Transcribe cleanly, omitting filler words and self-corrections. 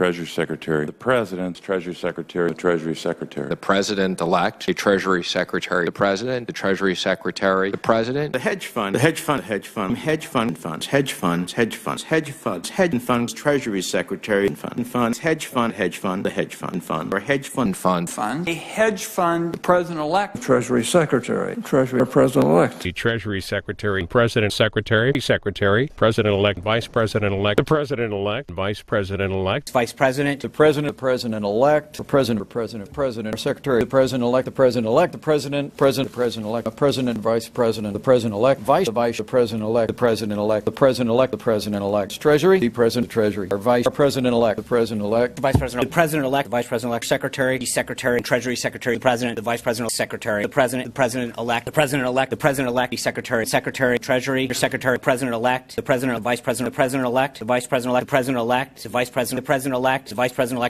Treasury Secretary, the President's Treasury Secretary, the Treasury Secretary, the President-elect, the Treasury Secretary, the President, the Treasury Secretary, the President, the hedge fund, hedge fund, hedge funds, hedge funds, hedge funds, Treasury Secretary, funds, hedge fund, the hedge fund, or hedge fund, a hedge fund, the President-elect, Treasury Secretary, Treasury President-elect, the Treasury Secretary, President Secretary, President-elect, Vice President-elect, the President-elect, Vice President-elect, Vice President, the President-elect, the President, Secretary, the President-elect, the President-elect, the President-elect, the President, Vice President, the President-elect, Vice President-elect, the President-elect, the President-elect, the President-elect, Treasury, the President, Treasury, or Vice President-elect, the President-elect, Vice President, the President-elect, Vice President-elect, Secretary, the Secretary, Treasury Secretary, the President, the Vice President, Secretary, the President-elect, the President-elect, the President-elect, the Secretary, Treasury, the Secretary, President-elect, the President, Vice President, the President-elect, the Vice President-elect, the President-elect, the Vice President, the President-elect, the Vice President-elect.